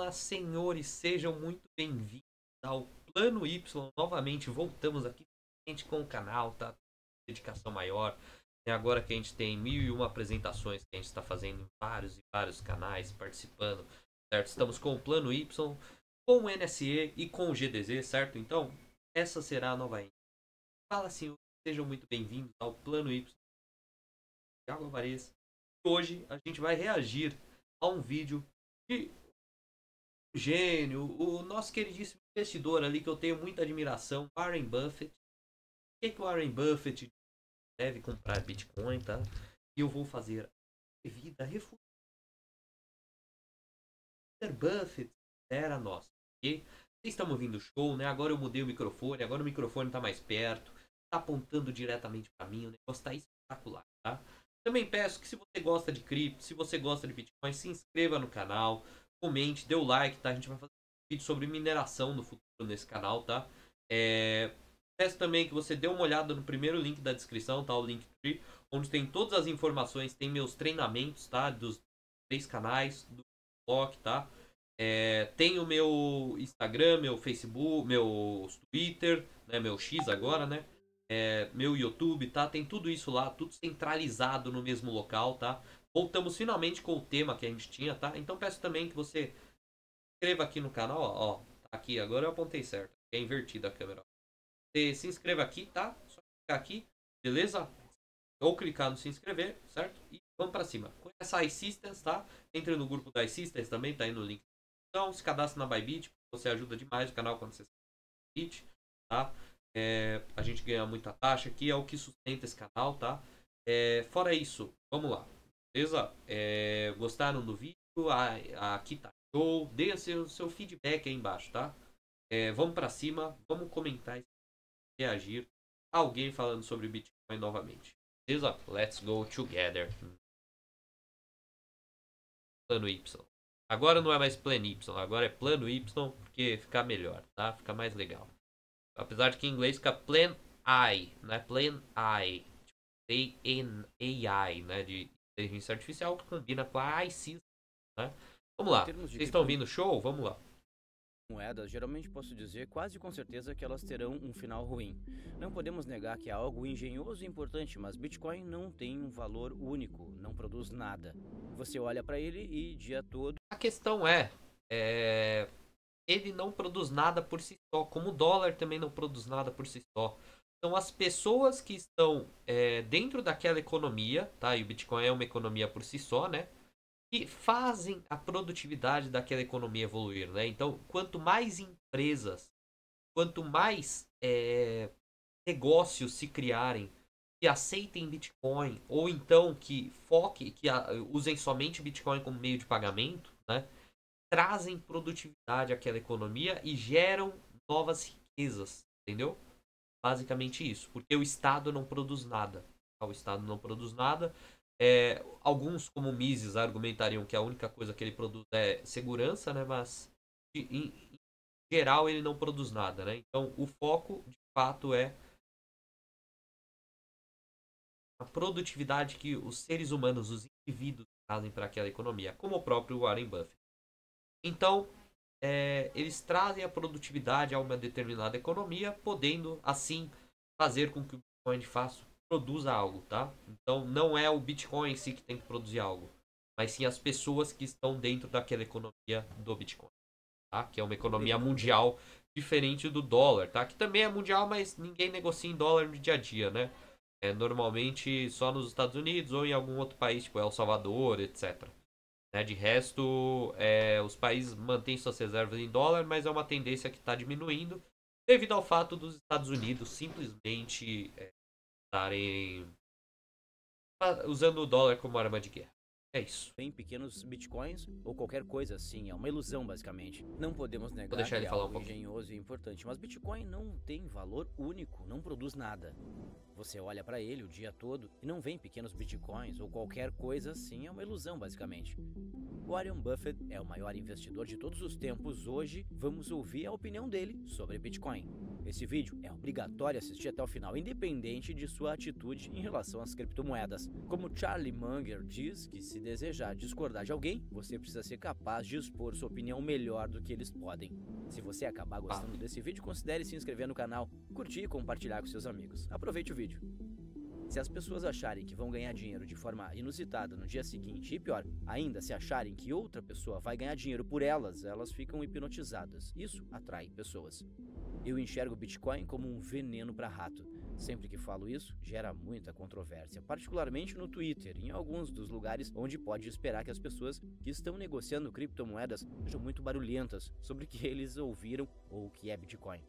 Senhoras, senhores, sejam muito bem-vindos ao Plano Y. Novamente, voltamos aqui com o canal, tá? Dedicação maior. É agora que a gente tem 1001 apresentações que a gente está fazendo em vários e vários canais, participando, certo? Estamos com o Plano Y, com o NSE e com o GDZ, certo? Então, essa será a nova. Fala, senhores, sejam muito bem-vindos ao Plano Y. Thiago Alvarez. Hoje a gente vai reagir a um vídeo de gênio, o nosso queridíssimo investidor ali que eu tenho muita admiração, Warren Buffett. Por que o Warren Buffett deve comprar Bitcoin, tá? E eu vou fazer a devida refuta. Buffett era nossa, ok? Vocês estão ouvindo o show, né? Agora eu mudei o microfone, agora o microfone tá mais perto, tá apontando diretamente para mim, o negócio tá espetacular, tá? Também peço que se você gosta de cripto, se você gosta de Bitcoin, se inscreva no canal, comente, dê o like, tá? A gente vai fazer um vídeo sobre mineração no futuro nesse canal, tá? Peço também que você dê uma olhada no primeiro link da descrição, tá? O Linktree, onde tem todas as informações, tem meus treinamentos, tá? Dos 3 canais, do blog, tá? Tem o meu Instagram, meu Facebook, meu Twitter, né? Meu X agora, né? Meu YouTube, tá? Tem tudo isso lá, tudo centralizado no mesmo local, tá? Voltamos finalmente com o tema que a gente tinha, tá? Então peço também que você se inscreva aqui no canal, ó. Tá aqui, agora eu apontei certo. É invertida a câmera. Você se inscreva aqui, tá? Só clicar aqui, beleza? Ou clicar no se inscrever, certo? E vamos pra cima. Conheça a iSystems, tá? Entre no grupo da iSystems também, tá aí no link. Então, se cadastre na Bybit, você ajuda demais o canal quando você se Bybit, tá? A gente ganha muita taxa aqui, é o que sustenta esse canal, tá? Fora isso, vamos lá, beleza? Gostaram do vídeo? Aqui tá show. Dê seu feedback aí embaixo, tá? Vamos pra cima, vamos comentar, reagir a alguém falando sobre Bitcoin novamente. Beleza? Let's go together. Plano Y. Agora não é mais plano Y, agora é plano Y porque fica melhor, tá? Fica mais legal. Apesar de que em inglês fica plan I, não é plan I. Tipo, AI, né? De inteligência artificial que combina com a iSystem, né? Vamos lá. Vocês estão ouvindo o show? Vamos lá. Moedas, geralmente posso dizer quase com certeza que elas terão um final ruim. Não podemos negar que é algo engenhoso e importante, mas Bitcoin não tem um valor único, não produz nada. Você olha para ele e dia todo... A questão ele não produz nada por si só, como o dólar também não produz nada por si só. São as pessoas que estão dentro daquela economia, tá? E o Bitcoin é uma economia por si só, né? Que fazem a produtividade daquela economia evoluir, né? Então, quanto mais empresas, quanto mais negócios se criarem que aceitem Bitcoin ou então que usem somente Bitcoin como meio de pagamento, né? Trazem produtividade àquela economia e geram novas riquezas, entendeu? Basicamente isso, porque o Estado não produz nada. O Estado não produz nada. Alguns, como Mises, argumentariam que a única coisa que ele produz é segurança, né? Mas em geral ele não produz nada, né? Então o foco, de fato, é a produtividade que os seres humanos, os indivíduos, trazem para aquela economia, como o próprio Warren Buffett. Então, eles trazem a produtividade a uma determinada economia, podendo, assim, fazer com que o Bitcoin de fato produza algo, tá? Então, não é o Bitcoin em si que tem que produzir algo, mas sim as pessoas que estão dentro daquela economia do Bitcoin, tá? Que é uma economia mundial diferente do dólar, tá? Que também é mundial, mas ninguém negocia em dólar no dia a dia, né? Normalmente só nos Estados Unidos ou em algum outro país, tipo El Salvador, etc. De resto, os países mantêm suas reservas em dólar, mas é uma tendência que está diminuindo devido ao fato dos Estados Unidos simplesmente estarem usando o dólar como arma de guerra. É isso. Em pequenos bitcoins ou qualquer coisa assim, é uma ilusão basicamente. Não podemos Vou negar deixar que ele é falar um algo pouquinho. engenhoso e importante, mas Bitcoin não tem valor único, não produz nada. Você olha para ele o dia todo e não vê pequenos bitcoins ou qualquer coisa assim, é uma ilusão basicamente. Warren Buffett é o maior investidor de todos os tempos. Hoje vamos ouvir a opinião dele sobre Bitcoin. Esse vídeo é obrigatório assistir até o final, independente de sua atitude em relação às criptomoedas. Como Charlie Munger diz que se desejar discordar de alguém, você precisa ser capaz de expor sua opinião melhor do que eles podem. Se você acabar gostando desse vídeo, considere se inscrever no canal, curtir e compartilhar com seus amigos. Aproveite o vídeo. Se as pessoas acharem que vão ganhar dinheiro de forma inusitada no dia seguinte, e pior, ainda se acharem que outra pessoa vai ganhar dinheiro por elas, elas ficam hipnotizadas. Isso atrai pessoas. Eu enxergo Bitcoin como um veneno para rato. Sempre que falo isso, gera muita controvérsia, particularmente no Twitter e em alguns dos lugares onde pode esperar que as pessoas que estão negociando criptomoedas sejam muito barulhentas sobre o que eles ouviram ou o que é Bitcoin.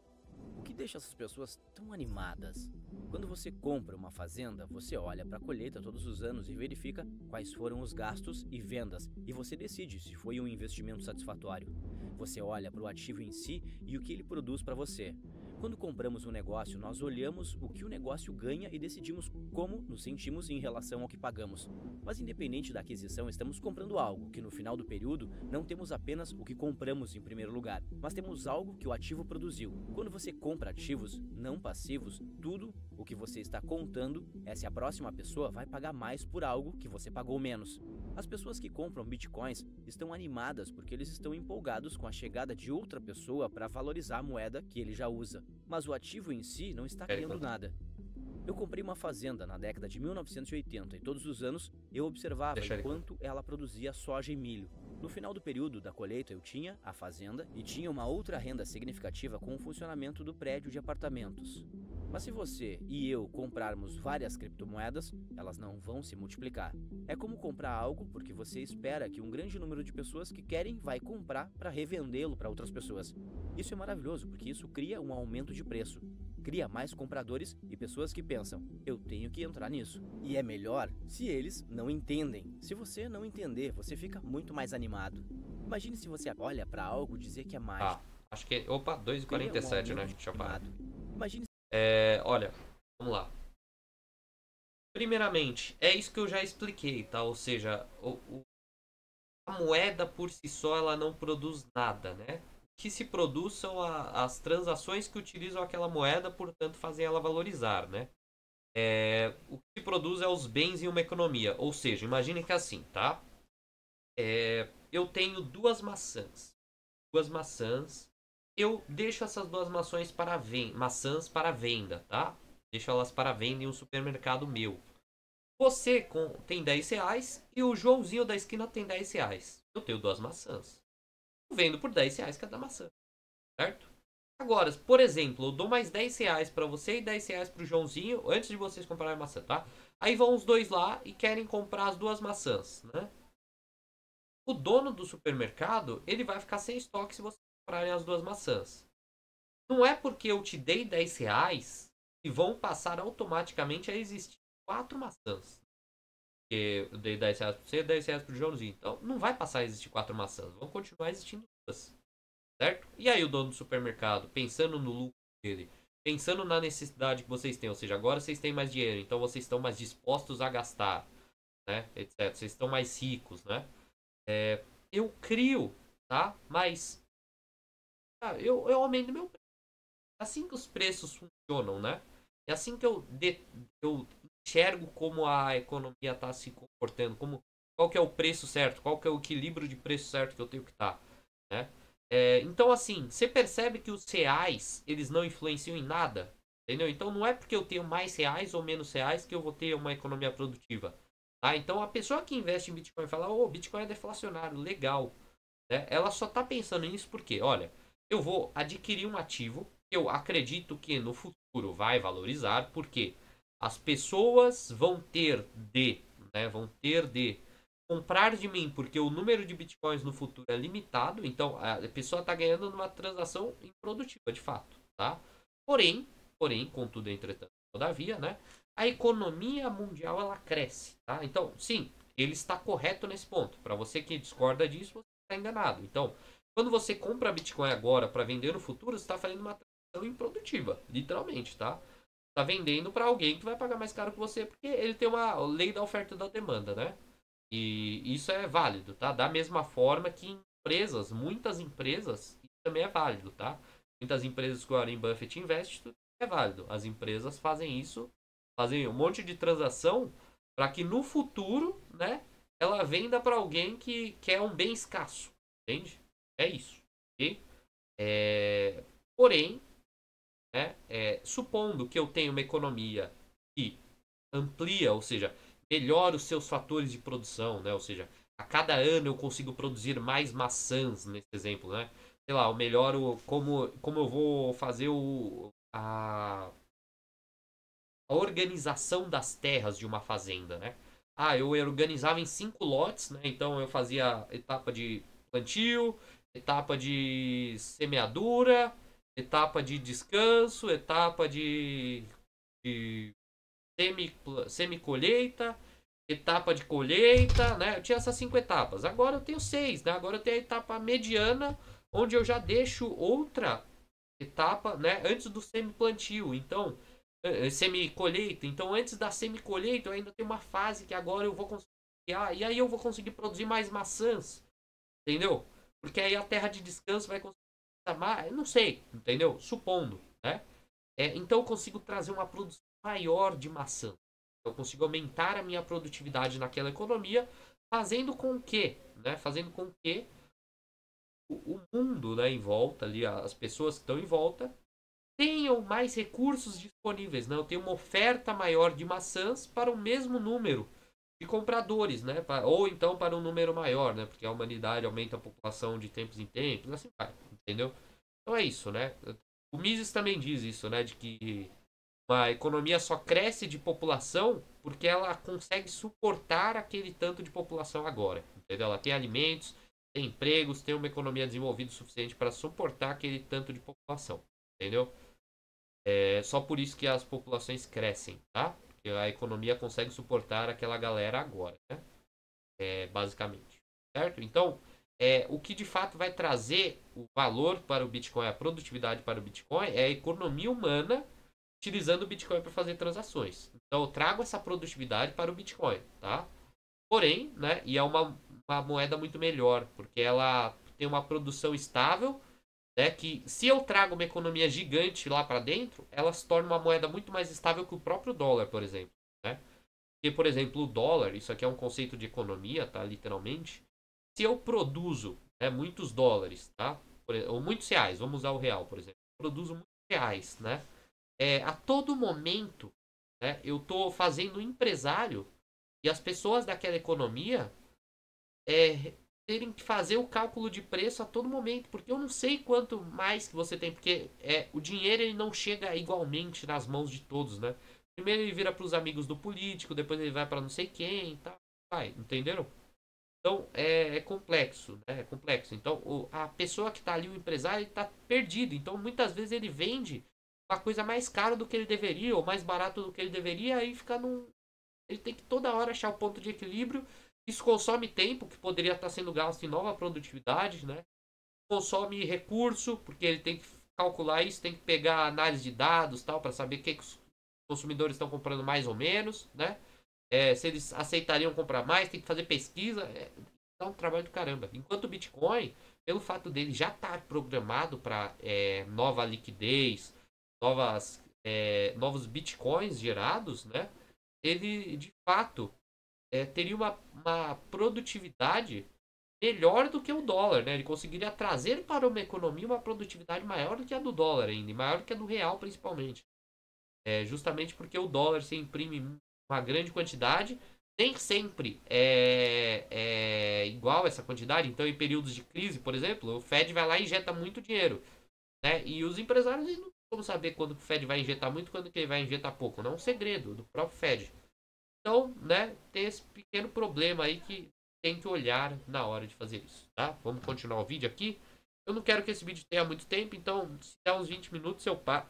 O que deixa essas pessoas tão animadas? Quando você compra uma fazenda, você olha para a colheita todos os anos e verifica quais foram os gastos e vendas, e você decide se foi um investimento satisfatório. Você olha para o ativo em si e o que ele produz para você. Quando compramos um negócio, nós olhamos o que o negócio ganha e decidimos como nos sentimos em relação ao que pagamos. Mas independente da aquisição, estamos comprando algo que no final do período não temos apenas o que compramos em primeiro lugar, mas temos algo que o ativo produziu. Quando você compra ativos não passivos, tudo o que você está contando é se a próxima pessoa vai pagar mais por algo que você pagou menos. As pessoas que compram bitcoins estão animadas porque eles estão empolgados com a chegada de outra pessoa para valorizar a moeda que ele já usa. Mas o ativo em si não está criando nada. Eu comprei uma fazenda na década de 1980 e todos os anos eu observava quanto ela produzia soja e milho. No final do período da colheita eu tinha a fazenda e tinha uma outra renda significativa com o funcionamento do prédio de apartamentos. Mas se você e eu comprarmos várias criptomoedas, elas não vão se multiplicar. É como comprar algo porque você espera que um grande número de pessoas que querem vai comprar para revendê-lo para outras pessoas. Isso é maravilhoso porque isso cria um aumento de preço. Cria mais compradores e pessoas que pensam, eu tenho que entrar nisso. E é melhor se eles não entendem. Se você não entender, você fica muito mais animado. Imagine se você olha para algo e dizer que é mágico. Acho que... Opa, 2h47, né? Deixa eu parar. Imagine... olha, vamos lá. Primeiramente, é isso que eu já expliquei, tá? Ou seja, a moeda por si só, ela não produz nada, né? O que se produz são as transações que utilizam aquela moeda, portanto, fazem ela valorizar, né? O que se produz é os bens em uma economia. Ou seja, imagine que é assim, tá? Eu tenho duas maçãs. Eu deixo essas duas maçãs para venda, tá? Deixo elas para venda em um supermercado meu. Você tem R$10 e o Joãozinho da esquina tem R$10. Eu tenho duas maçãs. Eu vendo por R$10 cada maçã, certo? Agora, por exemplo, eu dou mais R$10 para você e R$10 para o Joãozinho antes de vocês comprarem a maçã, tá? Aí vão os dois lá e querem comprar as duas maçãs, né? O dono do supermercado, ele vai ficar sem estoque se vocês comprarem as duas maçãs. Não é porque eu te dei R$10 que vão passar automaticamente a existir 4 maçãs. Porque eu dei R$10 para você e R$10 para o Joãozinho. Então, não vai passar a existir 4 maçãs. Vão continuar existindo 2. Certo? E aí o dono do supermercado, pensando no lucro dele, pensando na necessidade que vocês têm, ou seja, agora vocês têm mais dinheiro, então vocês estão mais dispostos a gastar, né? Etc. Vocês estão mais ricos, né? Eu crio, tá? Mas eu aumento meu preço. É assim que os preços funcionam, né? É assim que eu enxergo como a economia está se comportando, qual que é o preço certo, qual que é o equilíbrio de preço certo que eu tenho que estar, né? Então, assim, você percebe que os reais, eles não influenciam em nada, entendeu? Então, não é porque eu tenho mais reais ou menos reais que eu vou ter uma economia produtiva, tá? Então, a pessoa que investe em Bitcoin e fala, Bitcoin é deflacionário, legal, né? Ela só tá pensando nisso porque, olha, eu vou adquirir um ativo que eu acredito que no futuro vai valorizar, porque as pessoas vão ter de comprar de mim, porque o número de bitcoins no futuro é limitado, então a pessoa está ganhando numa transação improdutiva, de fato, tá? Porém, contudo, entretanto, todavia, né? A economia mundial, ela cresce, tá? Então, sim, ele está correto nesse ponto. Para você que discorda disso, você está enganado. Então, quando você compra bitcoin agora para vender no futuro, você está fazendo uma transação improdutiva, literalmente, tá? tá vendendo para alguém que vai pagar mais caro que você, porque ele tem uma lei da oferta e da demanda, né? E isso é válido, tá? Da mesma forma que em empresas, muitas empresas, isso também é válido, tá? Muitas empresas que o Warren Buffett investe, tudo é válido. As empresas fazem isso, fazem um monte de transação para que no futuro, né, ela venda para alguém que quer um bem escasso, entende? É isso, ok? Porém, né, supondo que eu tenha uma economia que amplia, ou seja, melhora os seus fatores de produção, né? Ou seja, a cada ano eu consigo produzir mais maçãs, nesse exemplo, né? Sei lá, eu melhoro como eu vou fazer a organização das terras de uma fazenda, né? Ah, eu organizava em 5 lotes, né? Então eu fazia etapa de plantio, etapa de semeadura, etapa de descanso, etapa de semi-colheita, etapa de colheita, né? Eu tinha essas 5 etapas. Agora eu tenho 6, né? Agora eu tenho a etapa mediana, onde eu já deixo outra etapa, né? Antes do semi-plantio. Então, semi-colheita. Então, antes da semi-colheita, eu ainda tenho uma fase que agora eu vou conseguir. E aí eu vou conseguir produzir mais maçãs, entendeu? Porque aí a terra de descanso vai conseguir mais. Não sei, entendeu? Supondo, né? Então eu consigo trazer uma produção maior de maçã. Eu consigo aumentar a minha produtividade naquela economia, fazendo com que, né? Fazendo com que o mundo, né, em volta ali, as pessoas que estão em volta, tenham mais recursos disponíveis, né? Eu tenho uma oferta maior de maçãs para o mesmo número de compradores, né? Ou então para um número maior, né? Porque a humanidade aumenta a população de tempos em tempos, assim vai, entendeu? Então é isso, né? O Mises também diz isso, né? De que uma economia só cresce de população porque ela consegue suportar aquele tanto de população agora. Entendeu? Ela tem alimentos, tem empregos, tem uma economia desenvolvida o suficiente para suportar aquele tanto de população. Entendeu? É só por isso que as populações crescem, tá? Porque a economia consegue suportar aquela galera agora, né? Basicamente. Certo? Então, o que de fato vai trazer o valor para o Bitcoin, a produtividade para o Bitcoin, é a economia humana utilizando o Bitcoin para fazer transações. Então eu trago essa produtividade para o Bitcoin, tá? Porém, né, e é uma moeda muito melhor, porque ela tem uma produção estável, né, que se eu trago uma economia gigante lá para dentro, ela se torna uma moeda muito mais estável que o próprio dólar, por exemplo, né? Porque, por exemplo, o dólar, isso aqui é um conceito de economia, tá, literalmente. Se eu produzo, né, muitos dólares, tá? Ou muitos reais, vamos usar o real, por exemplo. Eu produzo muitos reais, né? A todo momento, né, eu estou fazendo empresário e as pessoas daquela economia terem que fazer o cálculo de preço a todo momento, porque eu não sei quanto mais que você tem, porque o dinheiro ele não chega igualmente nas mãos de todos, né? Primeiro ele vira para os amigos do político, depois ele vai para não sei quem e tal, vai, entenderam? Então é complexo, né? É complexo. Então a pessoa que está ali, o empresário, ele está perdido. Então muitas vezes ele vende uma coisa mais cara do que ele deveria, ou mais barato do que ele deveria, aí fica num. Ele tem que toda hora achar o ponto de equilíbrio. Isso consome tempo que poderia estar sendo gasto em nova produtividade, né? Consome recurso, porque ele tem que calcular isso, tem que pegar análise de dados tal, para saber o que os consumidores estão comprando mais ou menos, né? Se eles aceitariam comprar mais, tem que fazer pesquisa. Dá um trabalho do caramba. Enquanto o Bitcoin, pelo fato dele já estar programado para nova liquidez, novos bitcoins gerados, né? Ele de fato teria uma produtividade melhor do que o dólar, né? Ele conseguiria trazer para uma economia uma produtividade maior do que a do dólar ainda, e maior do que a do real principalmente. Justamente porque o dólar se imprime uma grande quantidade, nem sempre é igual essa quantidade. Então, em períodos de crise, por exemplo, o Fed vai lá e injeta muito dinheiro, né? E os empresários não vão saber quando o Fed vai injetar muito e quando que ele vai injetar pouco. Não é um segredo do próprio Fed. Então, né, tem esse pequeno problema aí que tem que olhar na hora de fazer isso, tá? Vamos continuar o vídeo aqui. Eu não quero que esse vídeo tenha muito tempo, então se der uns 20 minutos eu paro.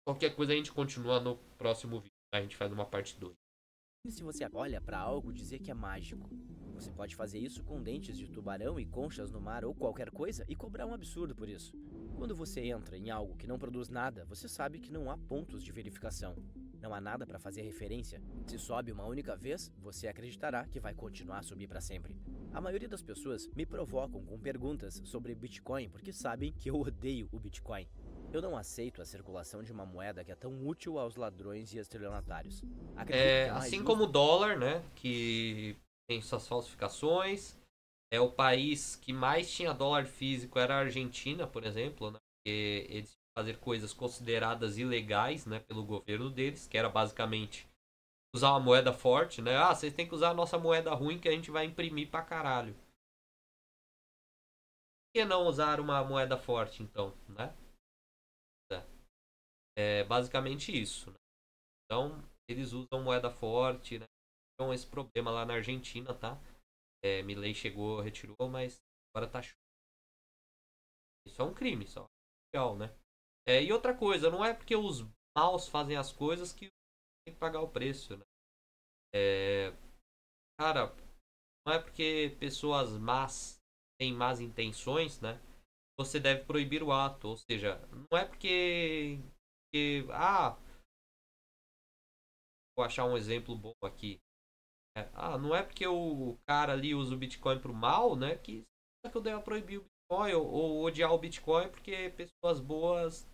Qualquer coisa a gente continua no próximo vídeo, tá? A gente faz uma parte 2. E se você olha para algo dizer que é mágico? Você pode fazer isso com dentes de tubarão e conchas no mar ou qualquer coisa e cobrar um absurdo por isso. Quando você entra em algo que não produz nada, você sabe que não há pontos de verificação. Não há nada para fazer referência. Se sobe uma única vez, você acreditará que vai continuar a subir para sempre. A maioria das pessoas me provocam com perguntas sobre Bitcoin porque sabem que eu odeio o Bitcoin. Eu não aceito a circulação de uma moeda que é tão útil aos ladrões e estelionatários. Acredito que é mais Assim justo. como o dólar, né? Que tem suas falsificações. É o país que mais tinha dólar físico era a Argentina, por exemplo, né? Porque eles fazer coisas consideradas ilegais, né, pelo governo deles, que era basicamente usar uma moeda forte, né? Ah, vocês têm que usar a nossa moeda ruim que a gente vai imprimir pra caralho. Por que não usar uma moeda forte, então, né? É basicamente isso, né? Então, eles usam moeda forte, né? Então, esse problema lá na Argentina, tá? Milei chegou, retirou, mas agora tá show. Isso é um crime, só. Legal, né? E outra coisa, não é porque os maus fazem as coisas que tem que pagar o preço, né? Cara, não é porque pessoas más têm más intenções, né? Você deve proibir o ato. Ou seja, não é vou achar um exemplo bom aqui. Não é porque o cara ali usa o Bitcoin pro mal, né? Que eu devo proibir o Bitcoin ou odiar o Bitcoin porque pessoas boas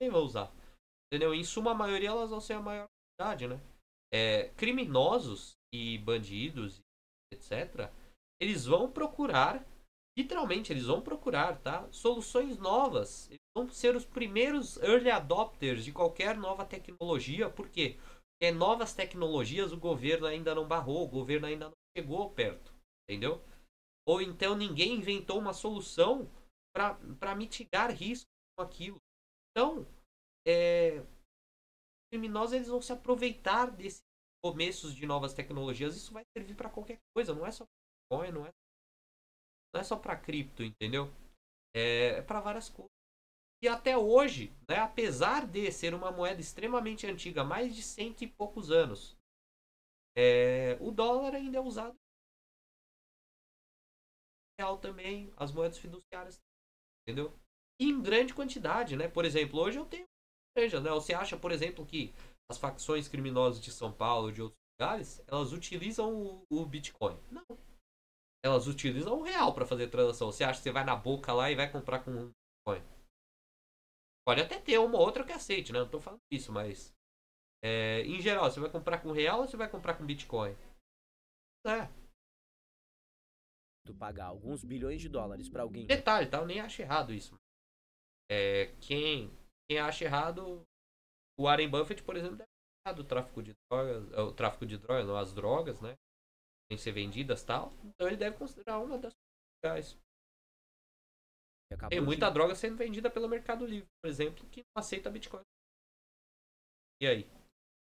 nem vão usar. Entendeu? Em suma, a maioria elas vão ser a maior quantidade, né? Criminosos e bandidos, etc., eles vão procurar, literalmente, eles vão procurar, tá? Soluções novas. Eles vão ser os primeiros early adopters de qualquer nova tecnologia. Por quê? Porque novas tecnologias o governo ainda não barrou, o governo ainda não chegou perto, entendeu? Ou então ninguém inventou uma solução para mitigar riscos com aquilo. Então, criminosos eles vão se aproveitar desses começos de novas tecnologias. Isso vai servir para qualquer coisa, não é só para Bitcoin, não é só para cripto, entendeu? É para várias coisas. E até hoje, né, apesar de ser uma moeda extremamente antiga, mais de 100 e poucos anos, o dólar ainda é usado real também, as moedas fiduciárias, entendeu? E em grande quantidade, né? Por exemplo, hoje eu tenho igreja, né? Você acha, por exemplo, que as facções criminosas de São Paulo e de outros lugares, elas utilizam o Bitcoin? Não. Elas utilizam o real para fazer transação. Você acha que você vai na boca lá e vai comprar com um Bitcoin? Pode até ter uma ou outra que aceite, né? Não tô falando isso, mas em geral, você vai comprar com real ou você vai comprar com Bitcoin? É. Tu pagar alguns bilhões de dólares para alguém. Detalhe, tá? Eu nem acho errado isso. Quem acha errado, o Warren Buffett, por exemplo, deve ter errado o tráfico de drogas, não, as drogas, né? Tem que ser vendidas e tal. Então ele deve considerar uma das legais. Tem muita droga sendo vendida pelo Mercado Livre, por exemplo, que não aceita Bitcoin. E aí?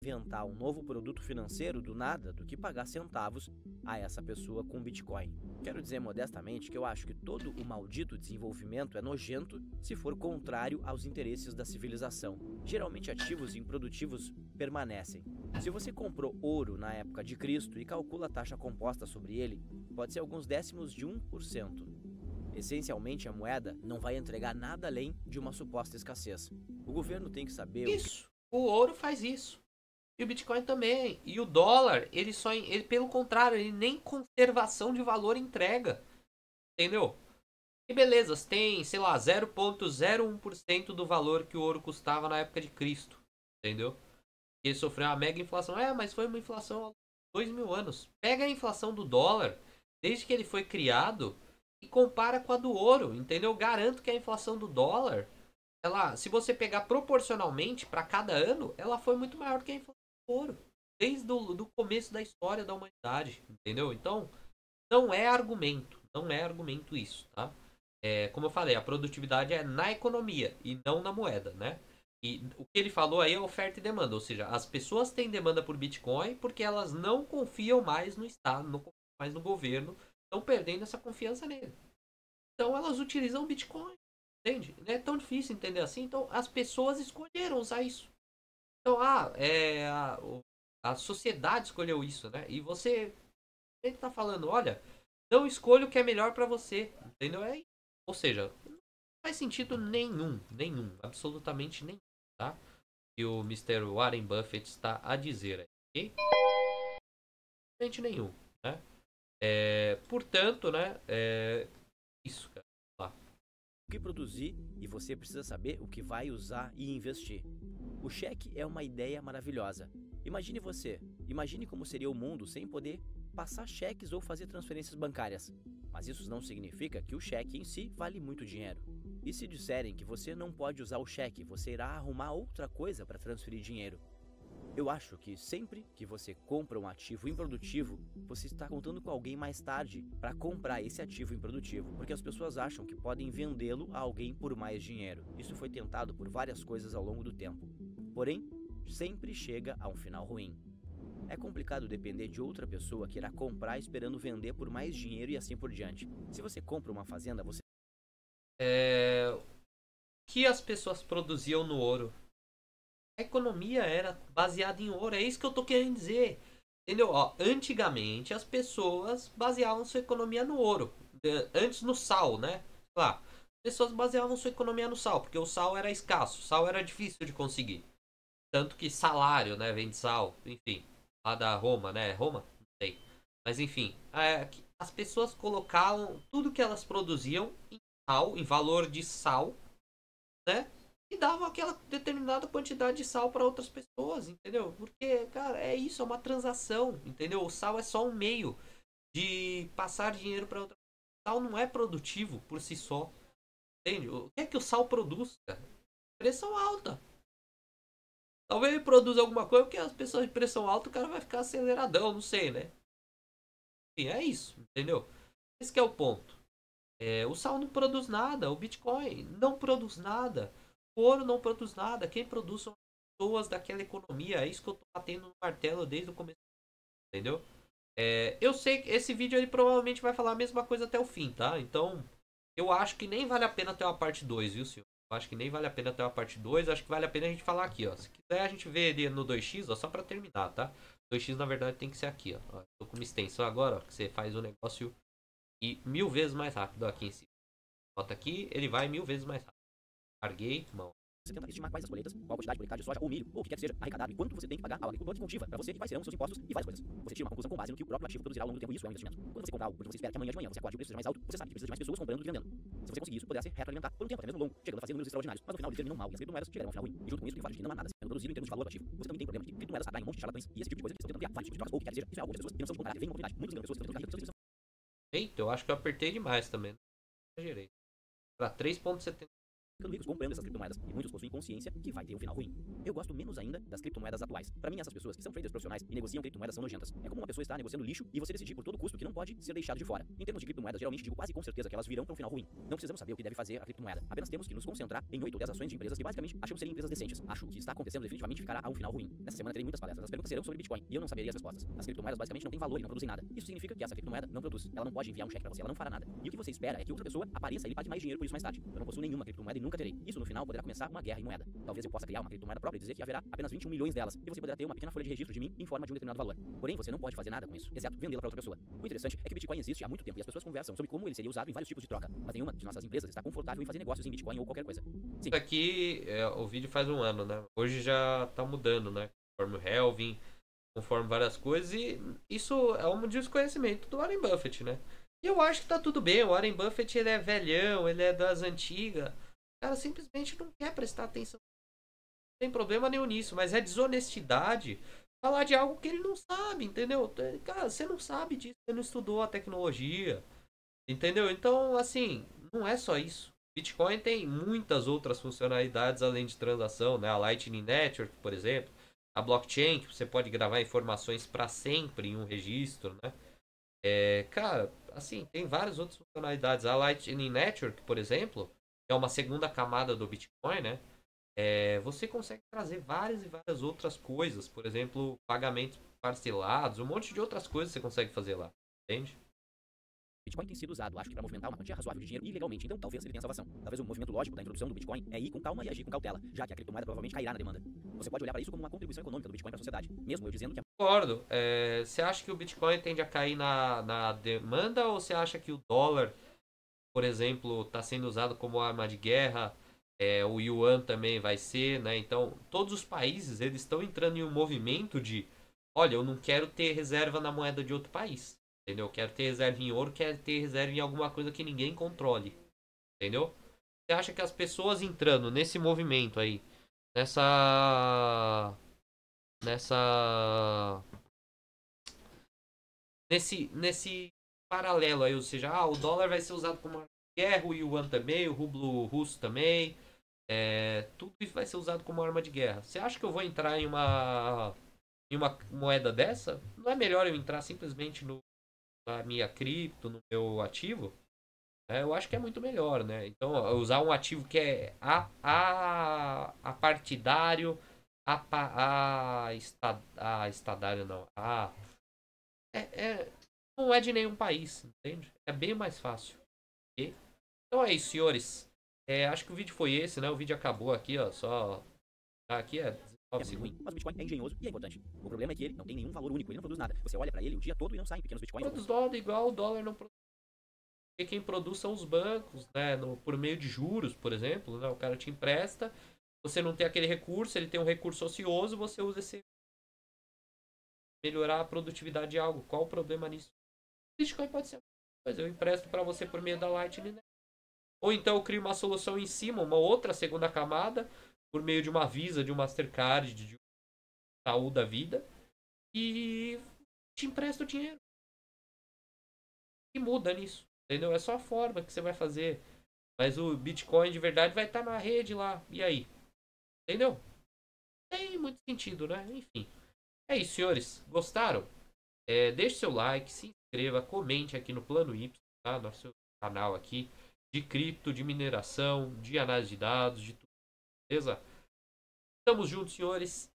Inventar um novo produto financeiro do nada do que pagar centavos a essa pessoa com Bitcoin. Quero dizer modestamente que eu acho que todo o maldito desenvolvimento é nojento se for contrário aos interesses da civilização. Geralmente ativos e improdutivos permanecem. Se você comprou ouro na época de Cristo e calcula a taxa composta sobre ele, pode ser alguns décimos de 1%. Essencialmente, a moeda não vai entregar nada além de uma suposta escassez. O governo tem que saber isso. O ouro faz isso. E o Bitcoin também. E o dólar, ele pelo contrário, ele nem conservação de valor entrega. Entendeu? E beleza, tem, sei lá, 0,01% do valor que o ouro custava na época de Cristo. Entendeu? E ele sofreu uma mega inflação. Mas foi uma inflação há 2.000 anos. Pega a inflação do dólar, desde que ele foi criado, e compara com a do ouro. Entendeu? Garanto que a inflação do dólar, se você pegar proporcionalmente para cada ano, ela foi muito maior do que a inflação do ouro. Desde do começo da história da humanidade. Entendeu? Então, não é argumento. Não é argumento isso, tá? Como eu falei, a produtividade é na economia e não na moeda, né? E o que ele falou aí é oferta e demanda, ou seja, as pessoas têm demanda por Bitcoin porque elas não confiam mais no Estado, não confiam mais no governo, estão perdendo essa confiança nele. Então elas utilizam o Bitcoin, entende? Não é tão difícil entender assim, então as pessoas escolheram usar isso. Então, A sociedade escolheu isso, né? E você ele tá falando, olha, não escolha o que é melhor pra você, entendeu? Ou seja, não faz sentido nenhum, absolutamente nenhum, tá? Que o Mr. Warren Buffett está a dizer aí, ok? Absolutamente nenhum, né? Portanto, né? Isso, cara. Lá. O que produzir e você precisa saber o que vai usar e investir. O cheque é uma ideia maravilhosa. Imagine como seria o mundo sem poder passar cheques ou fazer transferências bancárias. Mas isso não significa que o cheque em si vale muito dinheiro. E se disserem que você não pode usar o cheque, você irá arrumar outra coisa para transferir dinheiro. Eu acho que sempre que você compra um ativo improdutivo, você está contando com alguém mais tarde para comprar esse ativo improdutivo, porque as pessoas acham que podem vendê-lo a alguém por mais dinheiro. Isso foi tentado por várias coisas ao longo do tempo. Porém, sempre chega a um final ruim. É complicado depender de outra pessoa que irá comprar esperando vender por mais dinheiro e assim por diante. Se você compra uma fazenda, você... O que as pessoas produziam no ouro? A economia era baseada em ouro, é isso que eu tô querendo dizer. Entendeu? Ó, antigamente as pessoas baseavam sua economia no ouro. Antes no sal, né? Lá, as pessoas baseavam sua economia no sal, porque o sal era escasso, o sal era difícil de conseguir. Tanto que salário, né, vem de sal, enfim. Lá da Roma, né? Roma? Não sei. Mas enfim, as pessoas colocavam tudo que elas produziam em sal, em valor de sal, né? E davam aquela determinada quantidade de sal para outras pessoas, entendeu? Porque, cara, é isso, é uma transação, entendeu? O sal é só um meio de passar dinheiro para outra pessoa. O sal não é produtivo por si só, entende? O que é que o sal produz, cara? Pressão alta. Talvez ele produza alguma coisa porque as pessoas de pressão alta o cara vai ficar aceleradão, não sei, né? Enfim, é isso, entendeu? Esse que é o ponto. O sal não produz nada, o Bitcoin não produz nada, o ouro não produz nada. Quem produz são as pessoas daquela economia. É isso que eu tô batendo no martelo desde o começo, entendeu? Eu sei que esse vídeo ele provavelmente vai falar a mesma coisa até o fim, tá? Então, eu acho que nem vale a pena ter uma parte 2, viu, senhor? Eu acho que nem vale a pena ter uma parte 2. Acho que vale a pena a gente falar aqui, ó. Se quiser a gente vê ele no 2x, ó, só pra terminar, tá? 2x na verdade tem que ser aqui, ó. Tô com uma extensão agora, ó, que você faz o negócio e 1000 vezes mais rápido aqui em cima. Bota aqui, ele vai 1000 vezes mais rápido. Larguei, mão. Você tenta estimar quais as colheitas, qual a quantidade por hectare de soja ou milho, ou o que quer que seja, arrecadado e quanto você tem que pagar ao agricultor que cultiva, para você e quais serão os seus impostos e várias coisas. Você tira uma conclusão com base no que o próprio ativo produzirá ao longo do tempo e isso é um investimento. Quando você comprar algo porque você espera que amanhã de manhã você acorde o preço seja mais alto, você sabe que precisa de mais pessoas comprando do que vendendo. Se você conseguir isso, poderá ser retroalimentar por um tempo até mesmo longo, chegando a fazer números extraordinários, mas no final eles terminam mal e as criptomoedas chegarão ao final ruim. E junto com isso tem o fato de que não há nada sendo produzido em termos de valor ativo. Você também tem problema de que criptomoedas atraem um monte de charlatões e esse tipo de coisa que estão tentando criar vários tipos de trocas ou o que quer que seja. Isso é algo que as pessoas têm noção de comparar. Vem uma oportunidade. Muitas pessoas estão tentando criar. Eita, eu acho que eu apertei demais também. Exagerei. Pra 3.70. Ficando ricos comprando essas criptomoedas e muitos possuem consciência que vai ter um final ruim. Eu gosto menos ainda das criptomoedas atuais. Para mim, essas pessoas que são traders profissionais e negociam criptomoedas são nojentas. É como uma pessoa estar negociando lixo e você decidir por todo custo que não pode ser deixado de fora. Em termos de criptomoedas, geralmente digo quase com certeza que elas virão para um final ruim. Não precisamos saber o que deve fazer a criptomoeda. Apenas temos que nos concentrar em 8 ou 10 ações de empresas que basicamente acham serem empresas decentes. Acho que está acontecendo definitivamente ficará a um final ruim. Nessa semana terei muitas palestras. As perguntas serão sobre Bitcoin e eu não saberia as respostas. As criptomoedas basicamente não têm valor e não produzem nada. Isso significa que essa criptomoeda não produz. Ela não pode enviar um cheque para você, ela não fará nada. E o que você espera é que outra pessoa apareça e lhe pague mais dinheiro por isso mais tarde. Eu não possuo nenhuma criptomoeda e nunca terei. Isso no final poderá começar uma guerra em moeda. Talvez eu possa criar uma criptomoeda própria e dizer que haverá apenas 21 milhões delas e você poderá ter uma pequena folha de registro de mim em forma de um determinado valor. Porém, você não pode fazer nada com isso, exceto vendê-la para outra pessoa. O interessante é que Bitcoin existe há muito tempo e as pessoas conversam sobre como ele seria usado em vários tipos de troca, mas nenhuma de nossas empresas está confortável em fazer negócios em Bitcoin ou qualquer coisa. Sim. Isso aqui, o vídeo faz um ano, né? Hoje já tá mudando, né? Conforme o Helvin, conforme várias coisas e isso é um desconhecimento do Warren Buffett, né? E eu acho que tá tudo bem, o Warren Buffett ele é velhão, ele é das antigas. O cara simplesmente não quer prestar atenção. Não tem problema nenhum nisso, mas é desonestidade falar de algo que ele não sabe, entendeu? Cara, você não sabe disso, você não estudou a tecnologia, entendeu? Então, assim, não é só isso. Bitcoin tem muitas outras funcionalidades além de transação, né? A Lightning Network, por exemplo, a blockchain, que você pode gravar informações para sempre em um registro, né? Cara, assim, tem várias outras funcionalidades. A Lightning Network, por exemplo, é uma segunda camada do Bitcoin, né? Você consegue trazer várias e várias outras coisas, por exemplo, pagamentos parcelados, um monte de outras coisas você consegue fazer lá, entende? Bitcoin tem sido usado, acho que para movimentar uma quantia razoável de dinheiro ilegalmente, então talvez ele tenha salvação. Talvez o movimento lógico da introdução do Bitcoin é ir com calma e agir com cautela, já que a criptomoeda provavelmente cairá na demanda. Você pode olhar para isso como uma contribuição econômica do Bitcoin para a sociedade, mesmo eu dizendo que Concordo. Você acha que o Bitcoin tende a cair na demanda ou você acha que o dólar, por exemplo, está sendo usado como arma de guerra? O Yuan também vai ser, né? Então, todos os países eles estão entrando em um movimento de, olha, eu não quero ter reserva na moeda de outro país, entendeu? Eu quero ter reserva em ouro, quero ter reserva em alguma coisa que ninguém controle, entendeu? Você acha que as pessoas entrando nesse movimento aí, nessa, nessa, nesse paralelo aí, ou seja, o dólar vai ser usado como arma de guerra, o Yuan também, o rublo russo também. Tudo isso vai ser usado como arma de guerra. Você acha que eu vou entrar em uma moeda dessa? Não é melhor eu entrar simplesmente na minha cripto, no meu ativo? Eu acho que é muito melhor, né? Então, usar um ativo que é partidário, estadário, não. Não é de nenhum país, entende? É bem mais fácil. Ok? Então é isso, senhores. Acho que o vídeo foi esse, né? O vídeo acabou aqui, ó. Só. Aqui é 19 muito ruim, segundos. mas o Bitcoin é engenhoso e é importante. O problema é que ele não tem nenhum valor único, ele não produz nada. Você olha pra ele o dia todo e não sai pequenos Bitcoins. Produz dólar igual o dólar não produz. Porque quem produz são os bancos, né? Por meio de juros, por exemplo, né? O cara te empresta, você não tem aquele recurso, ele tem um recurso ocioso, você usa esse melhorar a produtividade de algo. Qual o problema nisso? Bitcoin pode ser uma coisa, eu empresto para você por meio da Lightning, né? Ou então eu crio uma solução em cima, uma outra segunda camada, por meio de uma Visa, de um Mastercard, de um Itaú da vida, e te empresto o dinheiro. E muda nisso, entendeu? É só a forma que você vai fazer. Mas o Bitcoin de verdade vai estar na rede lá. E aí? Entendeu? Tem muito sentido, né? Enfim. É isso, senhores. Gostaram? Deixe seu like, se inscreva, comente aqui no Plano Y, tá? Nosso canal aqui de cripto, de mineração, de análise de dados, de tudo. Beleza? Tamo juntos, senhores.